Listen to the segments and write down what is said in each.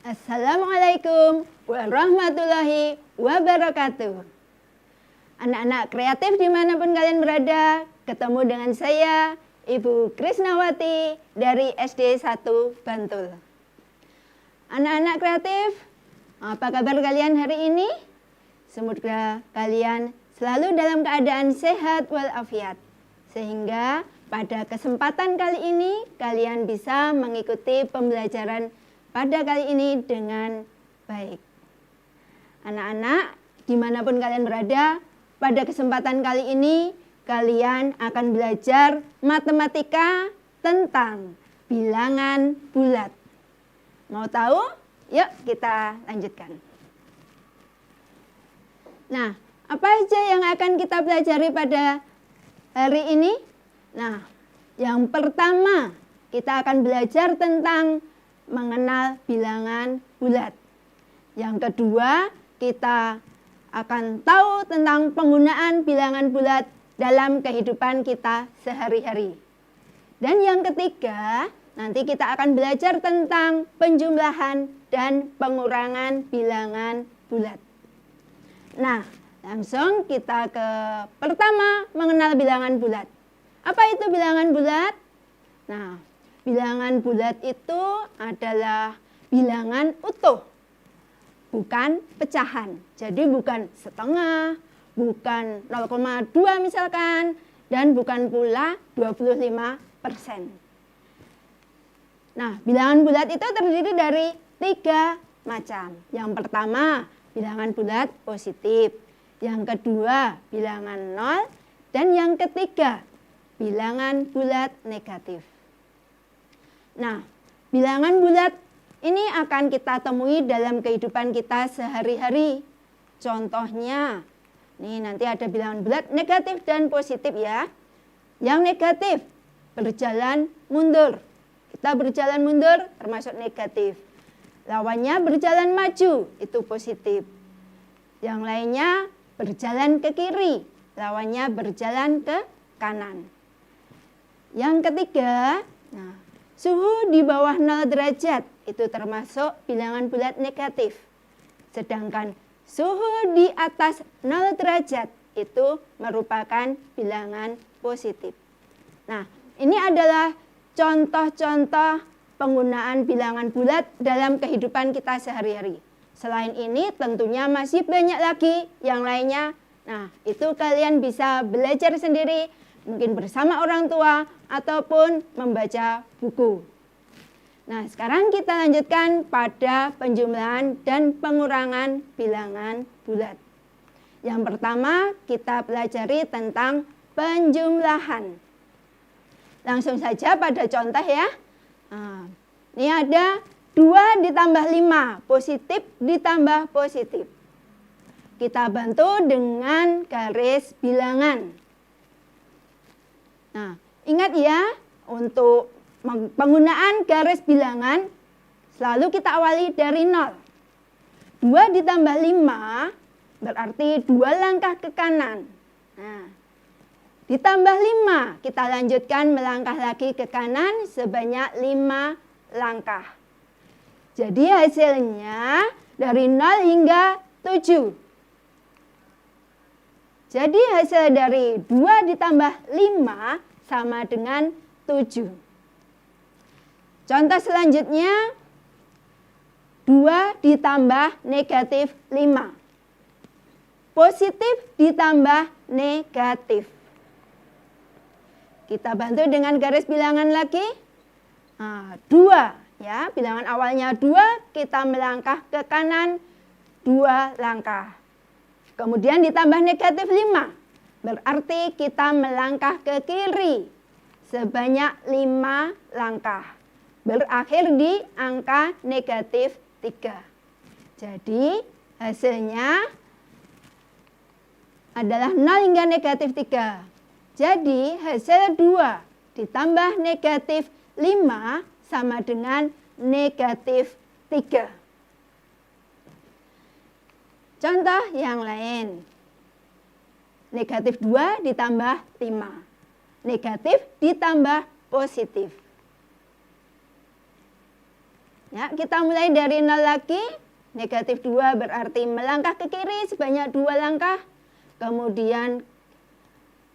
Assalamualaikum warahmatullahi wabarakatuh. Anak-anak kreatif dimanapun kalian berada, ketemu dengan saya, Ibu Krisnawati dari SD 1 Bantul. Anak-anak kreatif, apa kabar kalian hari ini? Semoga kalian selalu dalam keadaan sehat walafiat, sehingga pada kesempatan kali ini kalian bisa mengikuti pembelajaran pada kali ini dengan baik. Anak-anak, dimanapun kalian berada, pada kesempatan kali ini kalian akan belajar matematika tentang bilangan bulat. Mau tahu? Yuk kita lanjutkan. Nah, apa saja yang akan kita pelajari pada hari ini? Nah, yang pertama kita akan belajar tentang mengenal bilangan bulat. Yang kedua, kita akan tahu tentang penggunaan bilangan bulat dalam kehidupan kita sehari-hari. Dan yang ketiga, nanti kita akan belajar tentang penjumlahan dan pengurangan bilangan bulat. Nah, langsung kita ke pertama, mengenal bilangan bulat. Apa itu bilangan bulat? Nah, bilangan bulat itu adalah bilangan utuh, bukan pecahan. Jadi bukan setengah, bukan 0,2 misalkan, dan bukan pula 25%. Nah, bilangan bulat itu terdiri dari 3 macam. Yang pertama, bilangan bulat positif. Yang kedua, bilangan 0. Dan yang ketiga, bilangan bulat negatif. Nah, bilangan bulat ini akan kita temui dalam kehidupan kita sehari-hari. Contohnya, nih nanti ada bilangan bulat negatif dan positif ya. Yang negatif, berjalan mundur. Kita berjalan mundur termasuk negatif. Lawannya berjalan maju, itu positif. Yang lainnya berjalan ke kiri, lawannya berjalan ke kanan. Yang ketiga, nah, suhu di bawah 0 derajat itu termasuk bilangan bulat negatif. Sedangkan suhu di atas 0 derajat itu merupakan bilangan positif. Nah, ini adalah contoh-contoh penggunaan bilangan bulat dalam kehidupan kita sehari-hari. Selain ini tentunya masih banyak lagi yang lainnya. Nah, itu kalian bisa belajar sendiri, mungkin bersama orang tua ataupun membaca buku. Nah, sekarang kita lanjutkan pada penjumlahan dan pengurangan bilangan bulat. Yang pertama, kita pelajari tentang penjumlahan. Langsung saja pada contoh ya. Nah, ini ada 2 ditambah 5, positif ditambah positif. Kita bantu dengan garis bilangan. Nah, ingat ya, untuk penggunaan garis bilangan selalu kita awali dari 0. 2 ditambah 5 berarti 2 langkah ke kanan. Nah, ditambah 5, kita lanjutkan melangkah lagi ke kanan sebanyak 5 langkah. Jadi hasilnya dari 0 hingga 7. Jadi hasil dari 2 ditambah 5 sama dengan 7. Contoh selanjutnya, 2 ditambah negatif 5. Positif ditambah negatif. Kita bantu dengan garis bilangan lagi. Nah, 2 ya, bilangan awalnya 2, kita melangkah ke kanan 2 langkah. Kemudian ditambah negatif 5, berarti kita melangkah ke kiri sebanyak 5 langkah. Berakhir di angka negatif 3. Jadi hasilnya adalah 0 hingga negatif 3. Jadi hasil 2 ditambah negatif 5 sama dengan negatif 3. Contoh yang lain. Negatif 2 ditambah 5. Negatif ditambah positif. Ya, kita mulai dari 0 lagi. Negatif 2 berarti melangkah ke kiri sebanyak 2 langkah. Kemudian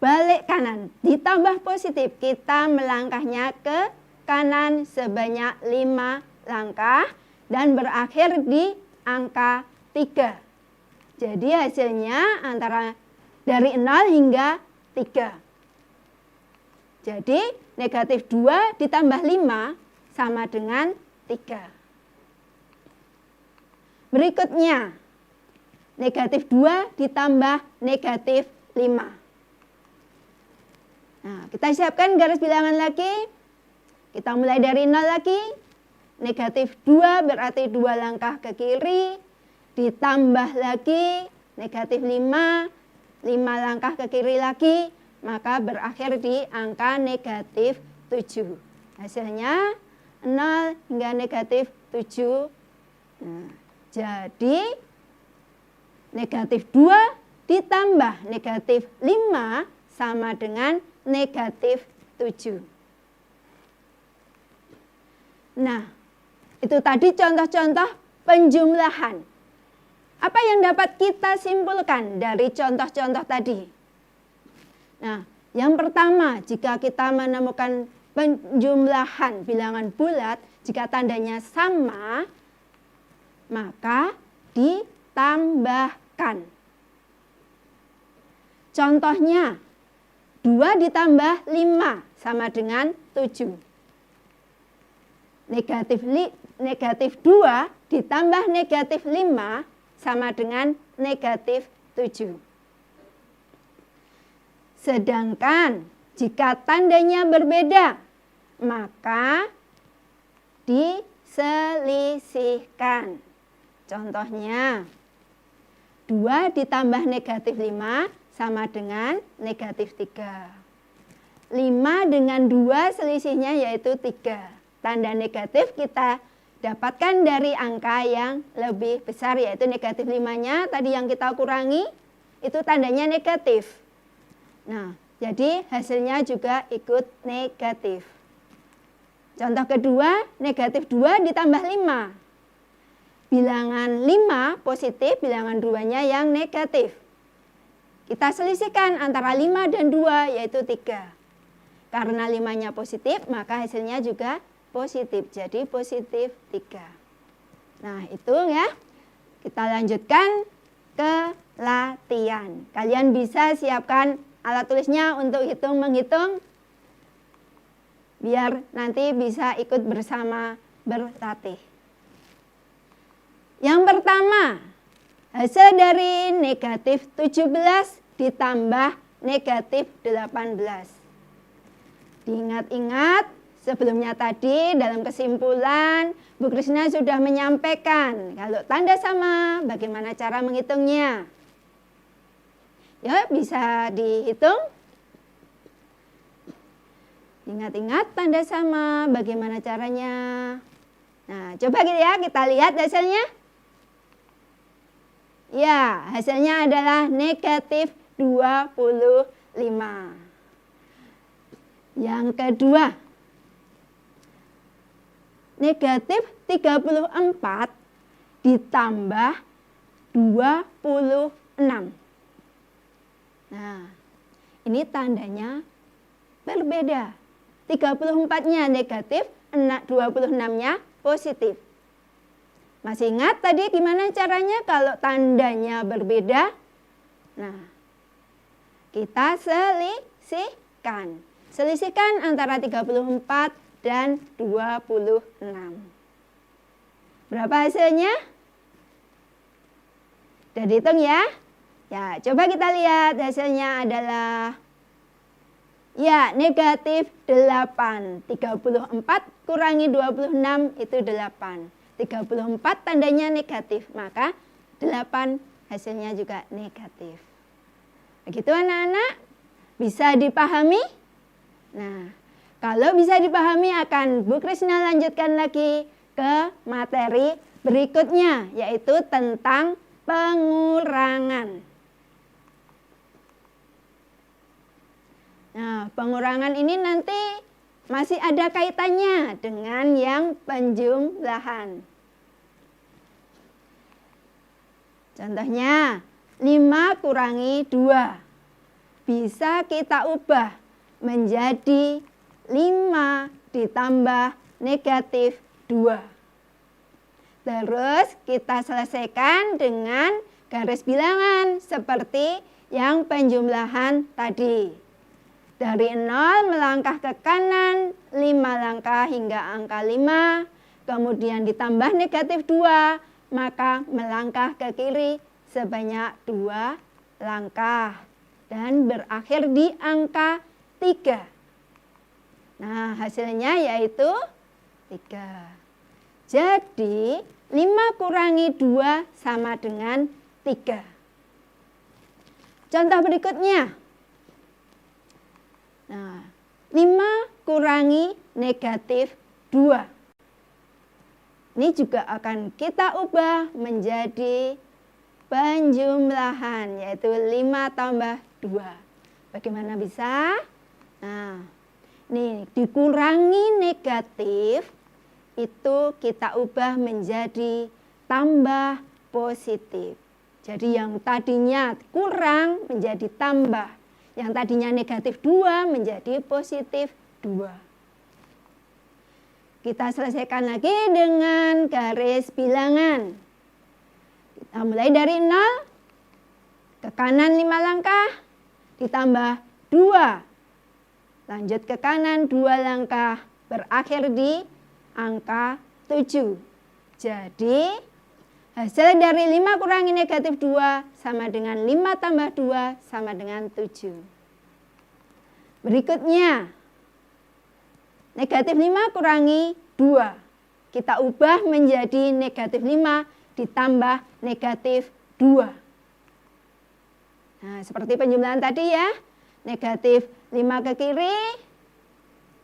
balik kanan. Ditambah positif, kita melangkahnya ke kanan sebanyak 5 langkah. Dan berakhir di angka 3. Jadi hasilnya antara dari 0 hingga 3. Jadi negatif 2 ditambah 5 sama dengan 3. Berikutnya, negatif 2 ditambah negatif 5. Nah, kita siapkan garis bilangan lagi. Kita mulai dari 0 lagi. Negatif 2 berarti 2 langkah ke kiri. Ditambah lagi negatif 5. 5 langkah ke kiri lagi. Maka berakhir di angka negatif 7. Hasilnya 0 hingga negatif 7. Nah, jadi negatif 2 ditambah negatif 5 sama dengan negatif 7. Nah, itu tadi contoh-contoh penjumlahan. Apa yang dapat kita simpulkan dari contoh-contoh tadi? Nah, yang pertama, jika kita menemukan penjumlahan bilangan bulat, jika tandanya sama, maka ditambahkan. Contohnya, 2 ditambah 5 sama dengan 7. Negatif 2 ditambah negatif 5 sama dengan negatif 7. Sedangkan jika tandanya berbeda, maka diselisihkan. Contohnya, 2 ditambah negatif 5 sama dengan negatif 3. 5 dengan 2 selisihnya yaitu 3. Tanda negatif kita dapatkan dari angka yang lebih besar, yaitu negatif 5-nya tadi yang kita kurangi, itu tandanya negatif. Nah, jadi hasilnya juga ikut negatif. Contoh kedua, negatif 2 ditambah 5. Bilangan 5 positif, bilangan 2-nya yang negatif. Kita selisihkan antara 5 dan 2, yaitu 3. Karena 5-nya positif, maka hasilnya juga positif. Jadi positif 3. Nah, itu ya. Kita lanjutkan ke latihan. Kalian bisa siapkan alat tulisnya untuk menghitung. Biar nanti bisa ikut bersama berlatih. Yang pertama, hasil dari negatif 17 ditambah negatif 18. Diingat-ingat, sebelumnya tadi dalam kesimpulan, Bu Krisna sudah menyampaikan kalau tanda sama, bagaimana cara menghitungnya. Ya, bisa dihitung. Ingat-ingat tanda sama, bagaimana caranya. Nah, coba kita lihat hasilnya. Ya, hasilnya adalah negatif 25. Yang kedua, negatif 34 ditambah 26. Nah, ini tandanya berbeda. 34-nya negatif, 26-nya positif. Masih ingat tadi gimana caranya kalau tandanya berbeda? Nah, kita selisihkan. Selisihkan antara 34 dan 26. Berapa hasilnya? Sudah dihitung ya? Ya, coba kita lihat hasilnya adalah ya, negatif 8. 34 kurangi 26 itu 8. 34 tandanya negatif, maka 8 hasilnya juga negatif. Begitu anak-anak? Bisa dipahami? Nah, kalau bisa dipahami akan Bu Krisna lanjutkan lagi ke materi berikutnya, yaitu tentang pengurangan. Nah, pengurangan ini nanti masih ada kaitannya dengan yang penjumlahan. Contohnya, 5 kurangi 2. Bisa kita ubah menjadi 5 ditambah negatif 2. Terus kita selesaikan dengan garis bilangan seperti yang penjumlahan tadi. Dari 0 melangkah ke kanan 5 langkah hingga angka 5. Kemudian ditambah negatif 2, maka melangkah ke kiri sebanyak 2 langkah. Dan berakhir di angka 3. Nah, hasilnya yaitu 3. Jadi, 5 kurangi 2 sama dengan 3. Contoh berikutnya. Nah, 5 kurangi negatif 2. Ini juga akan kita ubah menjadi penjumlahan, yaitu 5 tambah 2. Bagaimana bisa? Nah, ini dikurangi negatif, itu kita ubah menjadi tambah positif. Jadi yang tadinya kurang menjadi tambah. Yang tadinya negatif 2 menjadi positif 2. Kita selesaikan lagi dengan garis bilangan. Kita mulai dari 0, ke kanan 5 langkah, ditambah 2. Lanjut ke kanan 2 langkah, berakhir di angka 7. Jadi, hasil dari 5 kurangi negatif 2 sama dengan 5 tambah 2 sama dengan 7. Berikutnya, negatif 5 kurangi 2. Kita ubah menjadi negatif 5 ditambah negatif 2. Nah, seperti penjumlahan tadi ya. Negatif 5 ke kiri,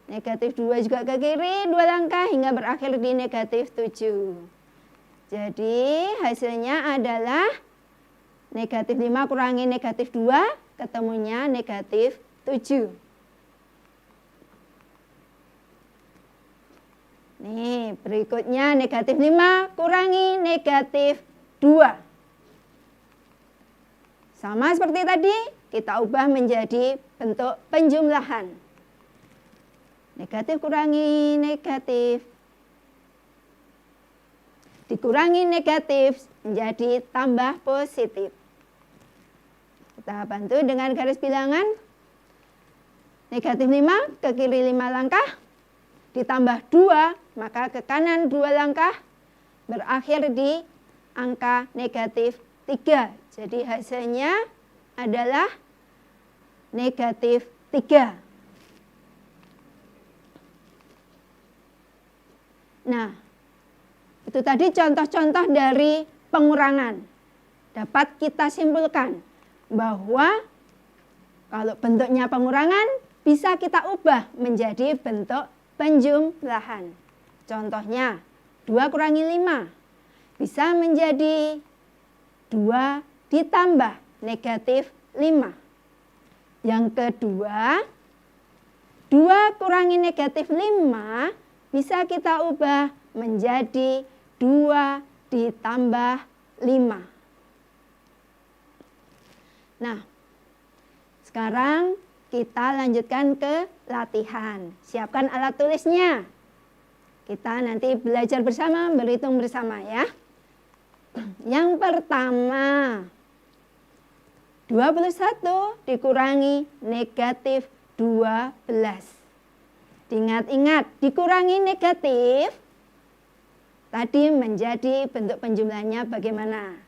negatif 2 juga ke kiri, 2 langkah hingga berakhir di negatif 7. Jadi hasilnya adalah negatif 5 kurangi negatif 2, ketemunya negatif 7. Nih, berikutnya negatif 5 kurangi negatif 2. Sama seperti tadi, kita ubah menjadi bentuk penjumlahan. Negatif kurangi negatif. Dikurangi negatif menjadi tambah positif. Kita bantu dengan garis bilangan. Negatif 5 ke kiri 5 langkah. Ditambah 2, maka ke kanan 2 langkah. Berakhir di angka negatif 3. Jadi hasilnya adalah negatif 3. Nah, itu tadi contoh-contoh dari pengurangan. Dapat kita simpulkan bahwa kalau bentuknya pengurangan bisa kita ubah menjadi bentuk penjumlahan. Contohnya 2 kurangi 5 bisa menjadi 2 ditambah negatif 5. Yang kedua, 2 kurangi negatif 5 bisa kita ubah menjadi 2 ditambah 5. Nah, sekarang kita lanjutkan ke latihan. Siapkan alat tulisnya. Kita nanti belajar bersama, berhitung bersama ya. Yang pertama, 21 dikurangi negatif 12. Ingat-ingat, dikurangi negatif, tadi menjadi bentuk penjumlahannya bagaimana?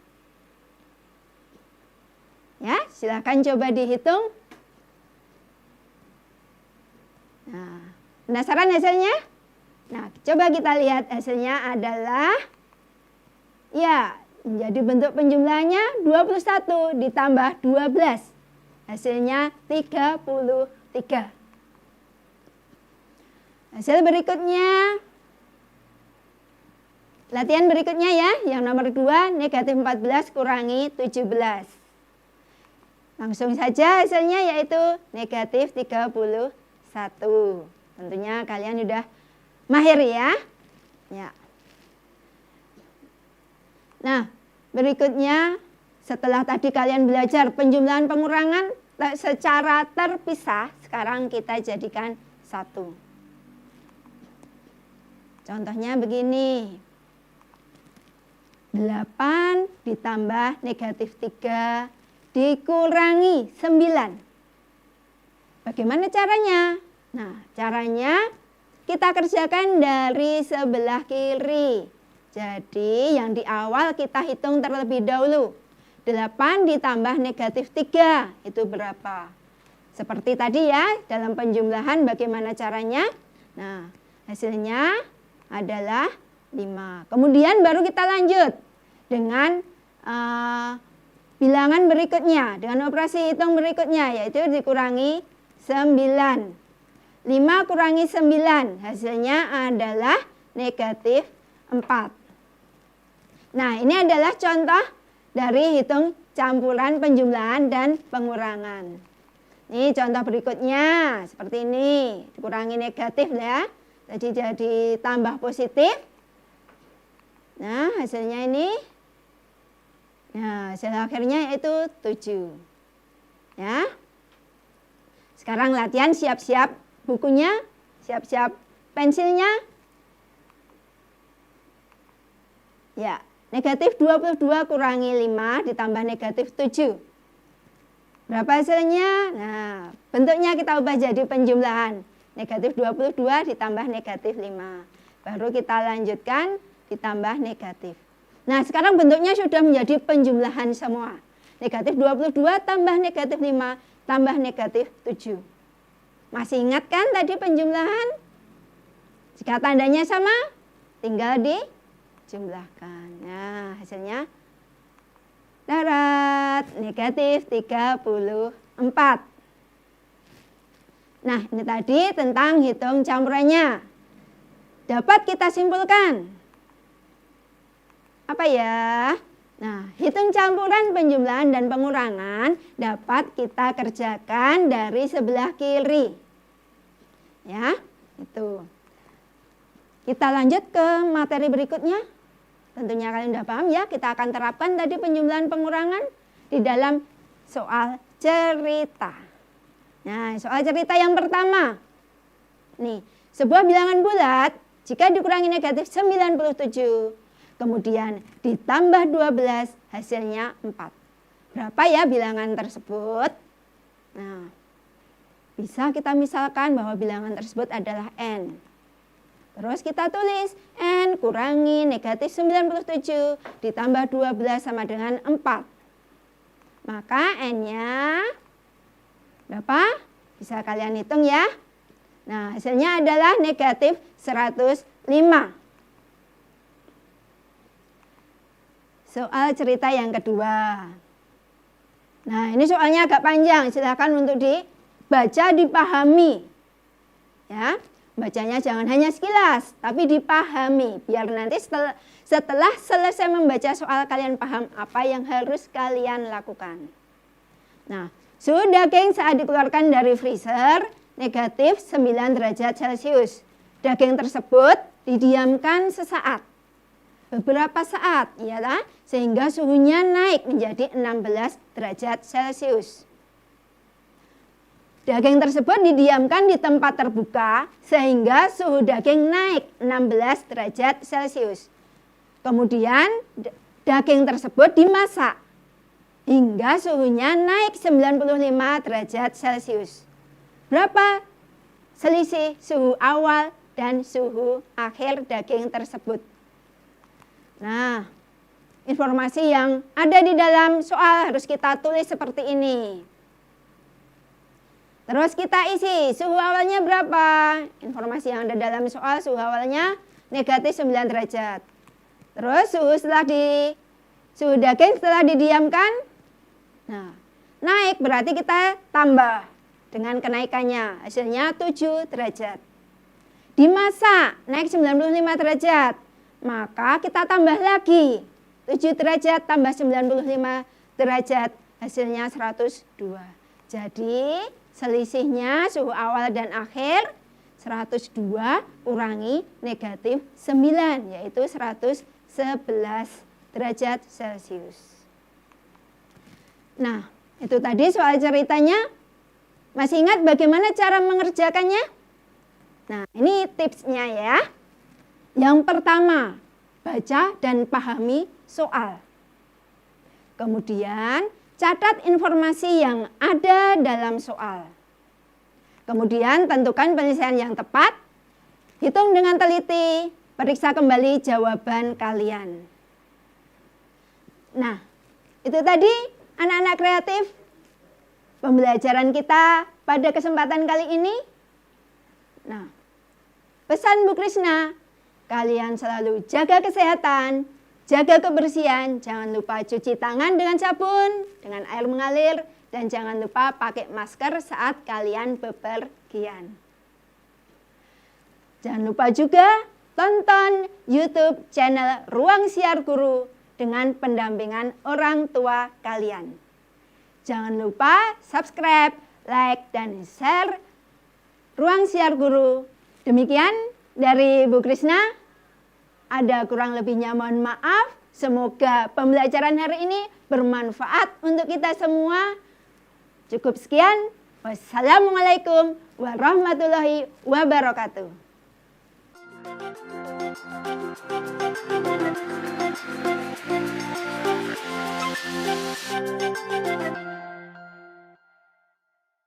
Ya, silakan coba dihitung. Nah, penasaran hasilnya? Nah, coba kita lihat hasilnya adalah, ya, menjadi bentuk penjumlahannya 21 ditambah 12. Hasilnya 33. Hasil berikutnya Latihan berikutnya ya, yang nomor 2, negatif 14 kurangi 17. Langsung saja hasilnya yaitu negatif 31. Tentunya kalian sudah mahir ya. Nah, berikutnya setelah tadi kalian belajar penjumlahan pengurangan secara terpisah, sekarang kita jadikan satu. Contohnya begini. 8 ditambah negatif 3 dikurangi 9. Bagaimana caranya? Nah, caranya kita kerjakan dari sebelah kiri. Jadi yang di awal kita hitung terlebih dahulu. 8 ditambah negatif 3 itu berapa? Seperti tadi ya, dalam penjumlahan bagaimana caranya? Nah, hasilnya adalah 5. Kemudian baru kita lanjut dengan bilangan berikutnya, dengan operasi hitung berikutnya, yaitu dikurangi 9. 5 kurangi 9, hasilnya adalah negatif 4. Nah, ini adalah contoh dari hitung campuran penjumlahan dan pengurangan. Ini contoh berikutnya, seperti ini, dikurangi negatif ya, jadi tambah positif. Nah, hasilnya ini, nah, hasil akhirnya yaitu 7. Ya. Sekarang latihan, siap-siap bukunya, siap-siap pensilnya. Ya, negatif 22 kurangi 5 ditambah negatif 7. Berapa hasilnya? Nah, bentuknya kita ubah jadi penjumlahan. Negatif 22 ditambah negatif 5. Baru kita lanjutkan ditambah negatif. Nah, sekarang bentuknya sudah menjadi penjumlahan semua. Negatif 22 tambah negatif 5 tambah negatif 7. Masih ingat kan tadi penjumlahan? Jika tandanya sama, tinggal dijumlahkan. Nah, hasilnya darat negatif 34. Nah, ini tadi tentang hitung campurannya. Dapat kita simpulkan apa ya? Nah, hitung campuran penjumlahan dan pengurangan dapat kita kerjakan dari sebelah kiri. Ya, itu. Kita lanjut ke materi berikutnya. Tentunya kalian sudah paham ya, kita akan terapkan tadi penjumlahan pengurangan di dalam soal cerita. Nah, soal cerita yang pertama. Nih, sebuah bilangan bulat jika dikurangi negatif 97, kemudian ditambah 12, hasilnya 4. Berapa ya bilangan tersebut? Nah, bisa kita misalkan bahwa bilangan tersebut adalah N. Terus kita tulis N kurangi negatif 97 ditambah 12 sama dengan 4. Maka N-nya berapa? Bisa kalian hitung ya. Nah, hasilnya adalah negatif 105. Soal cerita yang kedua. Nah, ini soalnya agak panjang, silakan untuk dibaca, dipahami. Ya. Bacanya jangan hanya sekilas, tapi dipahami. Biar nanti setelah selesai membaca soal, kalian paham apa yang harus kalian lakukan. Nah, suhu daging saat dikeluarkan dari freezer negatif 9 derajat Celcius. Daging tersebut didiamkan sesaat. Beberapa saat, ialah sehingga suhunya naik menjadi 16 derajat Celcius. Daging tersebut didiamkan di tempat terbuka sehingga suhu daging naik 16 derajat Celcius. Kemudian daging tersebut dimasak hingga suhunya naik 95 derajat Celcius. Berapa selisih suhu awal dan suhu akhir daging tersebut? Nah, informasi yang ada di dalam soal harus kita tulis seperti ini. Terus kita isi, suhu awalnya berapa? Informasi yang ada dalam soal, suhu awalnya negatif 9 derajat. Terus suhu daging setelah didiamkan, nah, naik berarti kita tambah dengan kenaikannya, hasilnya 7 derajat. Dimasak, naik 95 derajat. maka kita tambah lagi. 7 derajat tambah 95 derajat, hasilnya 102. Jadi selisihnya suhu awal dan akhir 102 kurangi negatif 9, yaitu 111 derajat Celcius. Nah, itu tadi soal ceritanya. Masih ingat bagaimana cara mengerjakannya? Nah, ini tipsnya ya. Yang pertama, baca dan pahami soal. Kemudian, catat informasi yang ada dalam soal. Kemudian, tentukan penyelesaian yang tepat. Hitung dengan teliti, periksa kembali jawaban kalian. Nah, itu tadi anak-anak kreatif pembelajaran kita pada kesempatan kali ini. Nah, pesan Bu Krisna, kalian selalu jaga kesehatan, jaga kebersihan, jangan lupa cuci tangan dengan sabun, dengan air mengalir, dan jangan lupa pakai masker saat kalian bepergian. Jangan lupa juga tonton YouTube channel Ruang Siar Guru dengan pendampingan orang tua kalian. Jangan lupa subscribe, like, dan share Ruang Siar Guru. Demikian dari Bu Krisna. Ada kurang lebihnya mohon maaf. Semoga pembelajaran hari ini bermanfaat untuk kita semua. Cukup sekian. Wassalamualaikum warahmatullahi wabarakatuh.